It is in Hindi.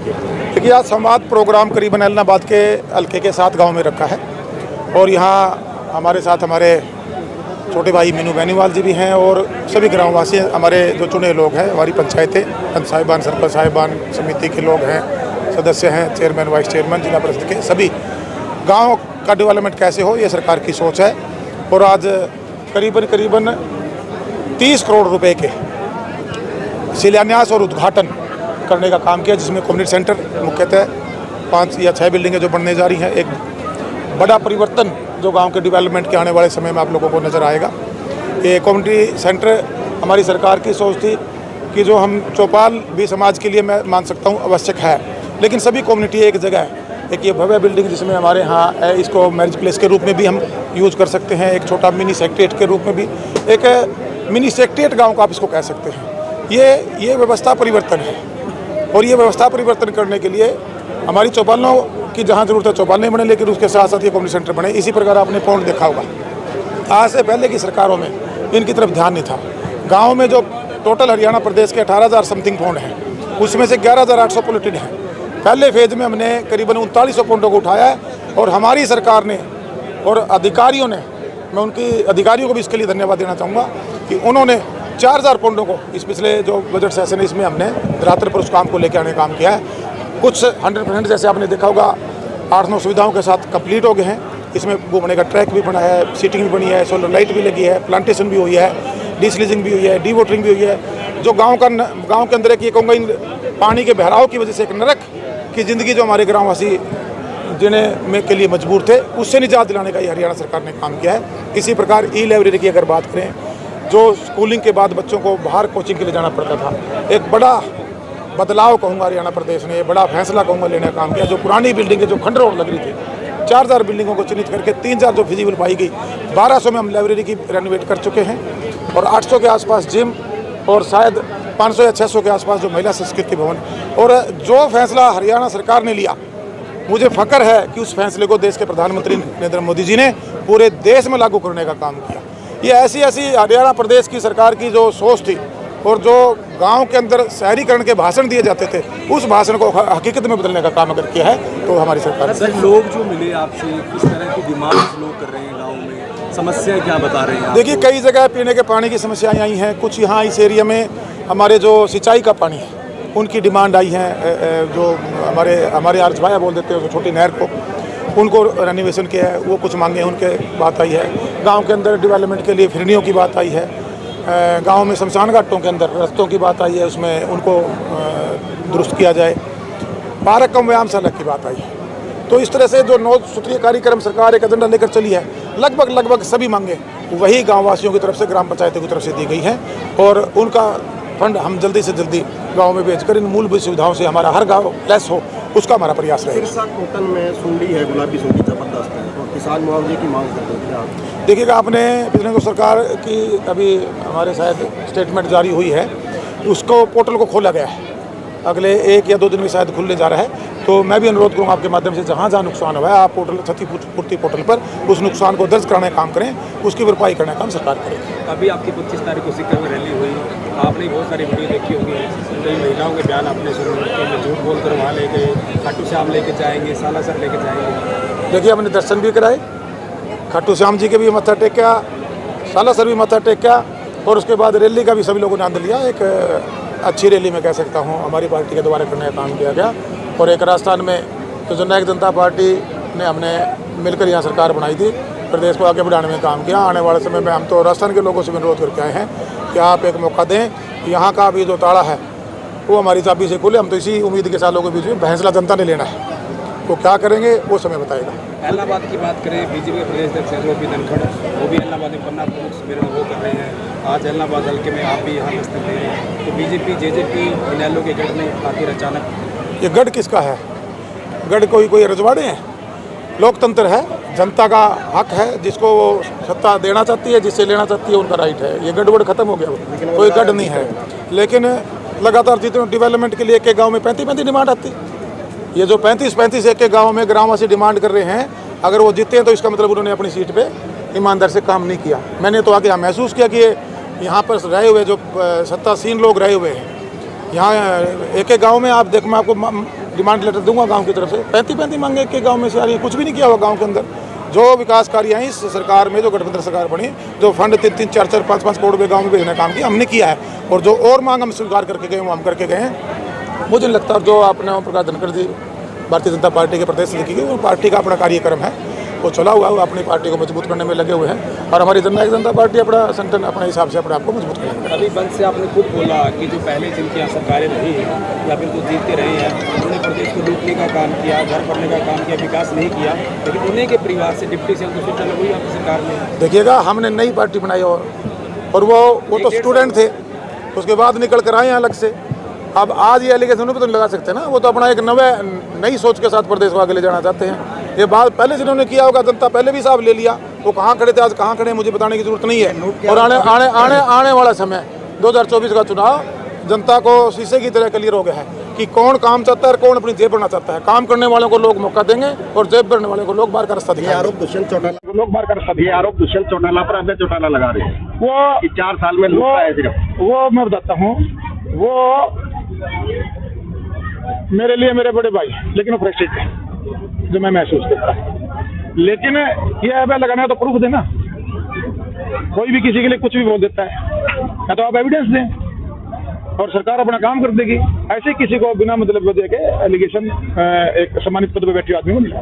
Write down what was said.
देखिए, आज संवाद प्रोग्राम करीबन एलनाबाद के हल्के के 7 गांव में रखा है और यहाँ हमारे साथ हमारे छोटे भाई मीनू बेनीवाल जी भी हैं और सभी ग्रामवासी हमारे जो चुने लोग हैं, हमारी पंचायतें, पंच साहिबान, सरपंच साहिबान, समिति के लोग हैं, सदस्य हैं, चेयरमैन, वाइस चेयरमैन, जिला परिषद के सभी। गांव का डेवलपमेंट कैसे हो, ये सरकार की सोच है और आज करीबन 30 करोड़ रुपए के शिलान्यास और उद्घाटन करने का काम किया, जिसमें कम्युनिटी सेंटर मुख्यतः 5 या 6 बिल्डिंगें जो बनने जा रही हैं। एक बड़ा परिवर्तन जो गांव के डेवलपमेंट के आने वाले समय में आप लोगों को नज़र आएगा। ये कम्युनिटी सेंटर हमारी सरकार की सोच थी कि जो हम चौपाल भी समाज के लिए मैं मान सकता हूँ आवश्यक है, लेकिन सभी कम्युनिटी एक जगह है। एक ये भव्य बिल्डिंग जिसमें हमारे यहाँ है, इसको मैरिज प्लेस के रूप में भी हम यूज़ कर सकते हैं, एक छोटा मिनी सेक्रेटेरिएट के रूप में भी, एक मिनी सेक्रेटेरिएट गाँव का आप इसको कह सकते हैं। ये व्यवस्था परिवर्तन है और ये व्यवस्था परिवर्तन करने के लिए हमारी चौपालों की जहाँ जरूरत है चौपालें बने, लेकिन उसके साथ साथ ये कम्युनिटी सेंटर बने। इसी प्रकार आपने पौंड देखा होगा, आज से पहले की सरकारों में इनकी तरफ ध्यान नहीं था। गांव में जो टोटल हरियाणा प्रदेश के 18,000 समथिंग पौंड हैं, उसमें से 11,800 पोल्यूटेड हैं। पहले फेज में हमने करीबन 3900 पौंडों को उठाया है और हमारी सरकार ने और अधिकारियों ने, मैं उनकी अधिकारियों को भी इसके लिए धन्यवाद देना चाहूँगा कि उन्होंने 4,000 पौंडों को इस पिछले जो बजट सेशन है इसमें हमने धरातल पर उस काम को लेकर आने का काम किया है। कुछ 100% जैसे आपने देखा होगा 8-9 सुविधाओं के साथ कंप्लीट हो गए हैं। इसमें घूमने का ट्रैक भी बना है, सीटिंग भी बनी है, सोलर लाइट भी लगी है, प्लांटेशन भी हुई है, डिसलीजिंग भी हुई है, डी वाटरिंग भी हुई है। जो गांव के अंदर एक ये कहूँगा इन पानी के बहराव की वजह से एक नरक की ज़िंदगी जो हमारे ग्रामवासी जीने में के लिए मजबूर थे, उससे निजात दिलाने का ये हरियाणा सरकार ने काम किया है। इसी प्रकार ई लाइब्रेरी की अगर बात करें, जो स्कूलिंग के बाद बच्चों को बाहर कोचिंग के लिए जाना पड़ता था, एक बड़ा बदलाव कहूँगा हरियाणा प्रदेश ने, बड़ा फैसला कहूँगा लेने का काम किया। जो पुरानी बिल्डिंगें जो खंड रोड लग रही थी, 4,000 बिल्डिंगों को चिन्हित करके 3,000 जो फिजिबल पाई गई, 1,200 में हम लाइब्रेरी की रेनोवेट कर चुके हैं और 800 के आसपास जिम और शायद 500 या 600 के आसपास जो महिला संस्कृति भवन। और जो फैसला हरियाणा सरकार ने लिया, मुझे फ़ख्र है कि उस फैसले को देश के प्रधानमंत्री नरेंद्र मोदी जी ने पूरे देश में लागू करने का काम किया। ये ऐसी हरियाणा प्रदेश की सरकार की जो सोच थी और जो गांव के अंदर शहरीकरण के भाषण दिए जाते थे, उस भाषण को हकीकत में बदलने का काम अगर किया है तो हमारी सरकार। सर, लोग जो मिले आपसे किस तरह की डिमांड्स लोग कर रहे हैं, गांव में समस्या क्या बता रहे हैं? देखिए, कई जगह पीने के पानी की समस्याएं आई हैं। कुछ यहाँ इस एरिया में हमारे जो सिंचाई का पानी है उनकी डिमांड आई है। जो हमारे आर्जवाया बोल देते हैं उस छोटी नहर को, उनको रेनोवेशन किया है, वो कुछ मांगे उनके बात आई है। गांव के अंदर डेवलपमेंट के लिए फिरनियों की बात आई है। गांव में शमशान घाटों के अंदर रस्तों की बात आई है, उसमें उनको दुरुस्त किया जाए। पार्क कम व्यायामशाला की बात आई है। तो इस तरह से जो 9 सूत्रीय कार्यक्रम सरकार एक एजेंडा लेकर चली है, लगभग सभी मांगे वही गाँववासियों की तरफ से, ग्राम पंचायतों की तरफ से दी गई हैं और उनका फंड हम जल्दी से जल्दी गांव में भेजकर इन मूलभूत सुविधाओं से हमारा हर गांव लेस हो, उसका हमारा प्रयास रहेगा। सिरसा कोटन में सुंडी है, गुलाबी सुंडी जबरदस्त है और किसान मुआवजे की मांग करते हैं। देखिएगा, आपने पिछले को सरकार की अभी हमारे शायद स्टेटमेंट जारी हुई है, उसको पोर्टल को खोला गया है, अगले 1 या 2 दिन में शायद खुलने जा रहा है। तो मैं भी अनुरोध करूँगा आपके माध्यम से, जहाँ नुकसान हुआ है आप पोर्टल क्षतिपूर्ति पोर्टल पर उस नुकसान को दर्ज कराने का काम करें, उसकी भरपाई करने का काम सरकार करेगी। अभी आपकी 25 तारीख को सिक्कर में रैली हुई, आपने बहुत सारी वीडियो देखी होगी, कई महिलाओं के बयान आपने सुने कि झूठ बोल कर वहाँ ले गए, खाटू श्याम लेके जाएंगे, सालासर लेके जाएंगे। देखिए, हमने दर्शन भी कराए, खाटू श्याम जी के भी मत्था टेका, सालासर भी मत्था टेका और उसके बाद रैली का भी सभी लोगों ने आनंद लिया। एक अच्छी रैली मैं कह सकता हूँ हमारी पार्टी के द्वारा करने का काम किया गया। और एक राजस्थान में तो जननायक जनता पार्टी ने हमने मिलकर यहाँ सरकार बनाई थी, प्रदेश को आगे बढ़ाने में काम किया। आने वाले समय में हम तो राजस्थान के लोगों से अनुरोध करके आए हैं कि आप एक मौका दें, यहाँ का भी जो ताला है वो हमारी चाबी से खुले। हम तो इसी उम्मीद के साथ लोगों के बीच में फैसला जनता ने लेना है, तो क्या करेंगे वो समय बताएगा। एलनाबाद की बात करें, बीजेपी के प्रदेश अध्यक्ष हैं धनखड़, वो भी एलनाबाद में पन्ना प्रमुख सम्मेलन वो कर रहे हैं। आज एलनाबाद हल्के में आप भी यहाँ दस्तक दे रहे हैं, तो बीजेपी जेजेपी इनेलो के गढ़ में आखिर अचानक ये गढ़ किसका है? गढ़ कोई रजवाड़े हैं? लोकतंत्र है, जनता का हक है, जिसको वो सत्ता देना चाहती है, जिससे लेना चाहती है उनका राइट है। ये गढ़ खत्म हो गया, कोई गढ़ नहीं है। लेकिन लगातार जितने डेवलपमेंट के लिए एक गाँव में 35 डिमांड आती, ये जो 35 एक गाँव में ग्रामवासी डिमांड कर रहे हैं, अगर वो जीतते हैं तो इसका मतलब उन्होंने अपनी सीट पे ईमानदार से काम नहीं किया। मैंने तो आगे महसूस किया कि यहाँ पर रहे हुए जो सत्तासीन लोग रहे हुए हैं, यहाँ एक गांव में आप देखो, मैं आपको डिमांड लेटर दूंगा गांव की तरफ से। 35 मांगे के गांव में से आ रही है, कुछ भी नहीं किया हुआ गांव के अंदर। जो विकास कार्य हैं इस सरकार में, जो गठबंधन सरकार बनी, जो फंड 3-3, 4-4, 5-5 करोड़ रुपये गाँव में भेजने का काम किया हमने किया है। और जो और मांग हम स्वीकार करके गए वो हम करके गए हैं। मुझे नहीं लगता जो आपने ओम प्रकाश धनखड़ जी भारतीय जनता पार्टी के प्रदेश अध्यक्ष की, वो पार्टी का अपना कार्यक्रम है, वो चला हुआ है, वो अपनी पार्टी को मजबूत करने में लगे हुए हैं। और हमारी जननायक जनता पार्टी अपना संगठन अपने हिसाब से अपने आप को मजबूत करेंगे। अभी बंद से आपने खुद बोला कि जो पहले जिनकी यहाँ सरकारें रही हैं या फिर जो जीतते रहे हैं, उन्होंने प्रदेश को लूटने का काम किया, घर भरने का काम किया, विकास नहीं किया, लेकिन उन्हीं के परिवार से डिप्टी सीएम को सूचना हुई आपकी सरकार में। देखिएगा, हमने नई पार्टी बनाई और वो तो स्टूडेंट थे, उसके बाद निकल कर आए हैं अलग से। अब आज ये एलिगेशन भी तो नहीं लगा सकते ना, वो तो अपना एक नई सोच के साथ प्रदेश को आगे ले जाना चाहते हैं। ये बात पहले जिन्होंने किया होगा, जनता पहले भी साहब ले लिया, वो कहाँ खड़े थे आज कहाँ खड़े हैं मुझे बताने की जरूरत नहीं है। और आने वाला समय 2024 का चुनाव जनता को शीशे की तरह क्लियर हो गया है कि कौन काम चाहता है और कौन अपनी जेब भरना चाहता है। काम करने वालों को लोग मौका देंगे और जेब भरने वालों को लोग बाहर का रास्ता दिखाएंगे। आरोप दुष्यंत चौटाला लोग बाहर का रास्ता ये आरोप दुष्यंत चौटाला पर अभय चौटाला लगा रहे हैं वो कि 4 साल में लूटा है सिर्फ। वो मैं बताता हूँ, वो मेरे लिए मेरे बड़े भाई, लेकिन वो फ्रस्ट्रेट है जो मैं महसूस करता हूँ। लेकिन ये अभय लगाना है तो प्रूफ देना। कोई भी किसी के लिए कुछ भी बोल देता है, या तो आप एविडेंस दें और सरकार अपना काम कर देगी। ऐसे किसी को बिना मतलब वजह के एलिगेशन एक सम्मानित पद पर बैठे आदमी को नहीं।